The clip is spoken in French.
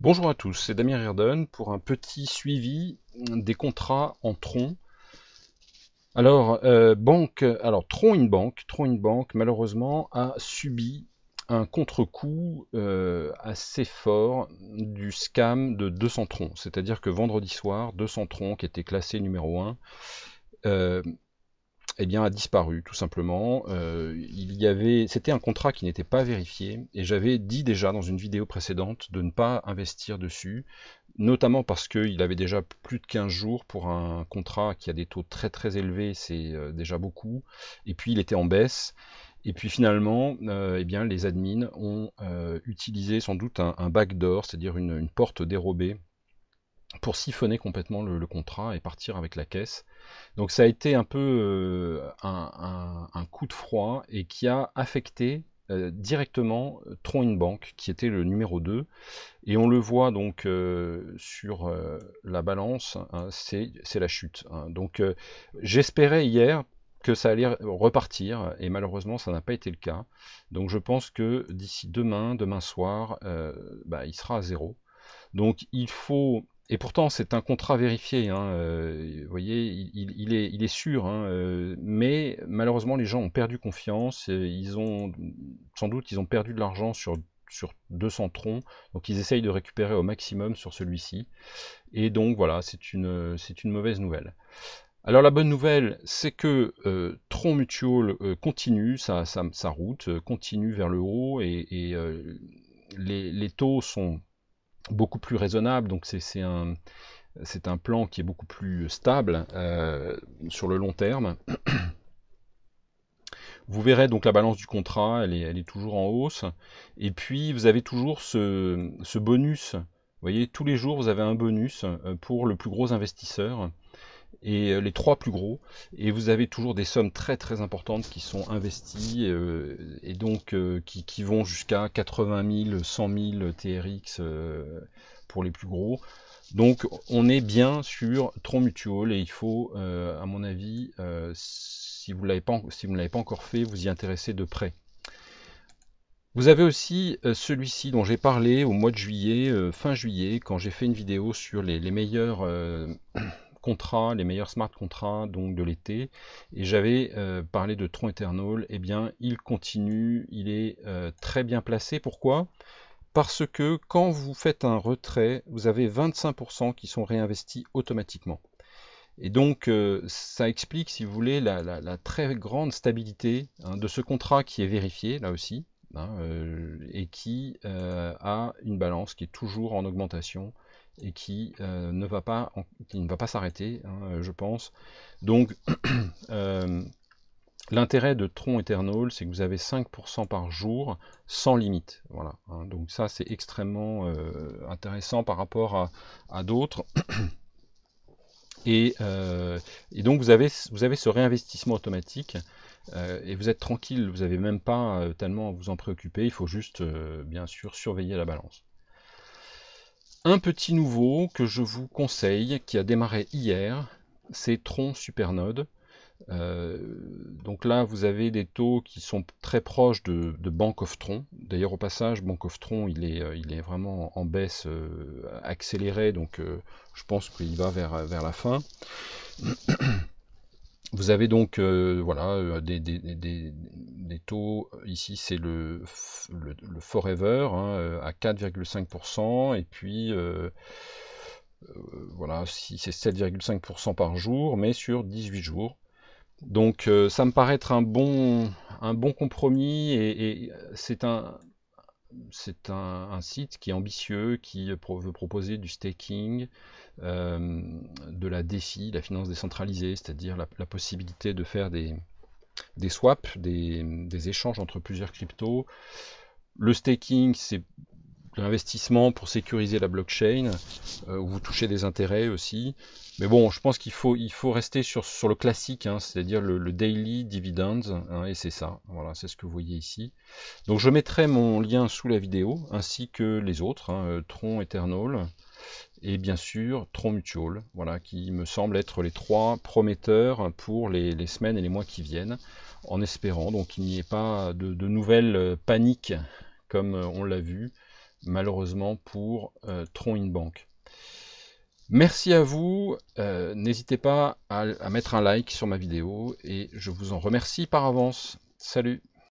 Bonjour à tous, c'est Damien Riordan pour un petit suivi des contrats en Tron. Tron Bank malheureusement a subi un contre-coup assez fort du scam de 200 troncs. C'est-à-dire que vendredi soir, 200 troncs qui était classé numéro 1 eh bien, a disparu tout simplement. C'était un contrat qui n'était pas vérifié et j'avais dit déjà dans une vidéo précédente de ne pas investir dessus, notamment parce qu'il avait déjà plus de 15 jours pour un contrat qui a des taux très très élevés, c'est déjà beaucoup. Et puis il était en baisse. Et puis finalement, eh bien, les admins ont utilisé sans doute un backdoor, c'est-à-dire une porte dérobée, pour siphonner complètement le contrat et partir avec la caisse. Donc ça a été un peu un coup de froid et qui a affecté directement Tron Bank, qui était le numéro 2. Et on le voit donc sur la balance, hein, c'est la chute, hein. Donc j'espérais hier que ça allait repartir, et malheureusement ça n'a pas été le cas. Donc je pense que d'ici demain soir, il sera à zéro. Donc il faut, et pourtant c'est un contrat vérifié, hein, vous voyez, il est sûr, hein, mais malheureusement les gens ont perdu confiance, sans doute ils ont perdu de l'argent sur 200 troncs, donc ils essayent de récupérer au maximum sur celui-ci, et donc voilà, c'est une mauvaise nouvelle. Alors la bonne nouvelle, c'est que Tron Mutual continue sa route, continue vers le haut, et les taux sont beaucoup plus raisonnable, donc c'est un plan qui est beaucoup plus stable sur le long terme. Vous verrez donc la balance du contrat, elle est toujours en hausse. Et puis vous avez toujours ce bonus. Vous voyez, tous les jours vous avez un bonus pour le plus gros investisseur et les trois plus gros. Et vous avez toujours des sommes très très importantes qui sont investies et donc qui vont jusqu'à 80 000, 100 000 TRX pour les plus gros. Donc on est bien sur Tron Mutual et il faut, à mon avis, si vous ne l'avez pas encore fait, vous y intéresser de près. Vous avez aussi celui-ci dont j'ai parlé au mois de juillet, fin juillet, quand j'ai fait une vidéo sur les meilleurs contrats, les meilleurs smart contrats donc de l'été, et j'avais parlé de Tron Eternal. Eh bien, il continue, il est très bien placé. Pourquoi? Parce que quand vous faites un retrait, vous avez 25% qui sont réinvestis automatiquement. Et donc, ça explique, si vous voulez, la très grande stabilité, hein, de ce contrat qui est vérifié, là aussi, hein, et qui a une balance qui est toujours en augmentation et qui ne va pas s'arrêter, hein, je pense. Donc, euh, l'intérêt de Tron Eternal, c'est que vous avez 5% par jour sans limite. Voilà, hein. Donc ça, c'est extrêmement intéressant par rapport à d'autres. Et donc vous avez ce réinvestissement automatique et vous êtes tranquille, vous n'avez même pas tellement à vous en préoccuper, il faut juste bien sûr surveiller la balance. Un petit nouveau que je vous conseille, qui a démarré hier, c'est Tron Supernode. Donc là, vous avez des taux qui sont très proches de Bank of Tron. D'ailleurs, au passage, Bank of Tron, il est vraiment en baisse accélérée, donc je pense qu'il va vers la fin. Vous avez donc voilà, des taux, ici c'est le Forever, hein, à 4,5%, et puis voilà, si c'est 7,5% par jour, mais sur 18 jours. Donc ça me paraît être un bon compromis, et c'est un site qui est ambitieux, qui veut proposer du staking, de la DeFi, la finance décentralisée, c'est-à-dire la possibilité de faire des swaps, des échanges entre plusieurs cryptos. Le staking, c'est l'investissement pour sécuriser la blockchain, où vous touchez des intérêts aussi. Mais bon, je pense qu'il faut rester sur le classique, hein, c'est-à-dire le daily dividends, hein, et c'est ça, voilà, c'est ce que vous voyez ici. Donc je mettrai mon lien sous la vidéo, ainsi que les autres, hein, Tron Eternal, et bien sûr Tron Mutual, voilà, qui me semble être les trois prometteurs pour les semaines et les mois qui viennent, en espérant donc qu'il n'y ait pas de nouvelles paniques comme on l'a vu malheureusement pour Tron Inbank. Merci à vous, n'hésitez pas à mettre un like sur ma vidéo et je vous en remercie par avance. Salut!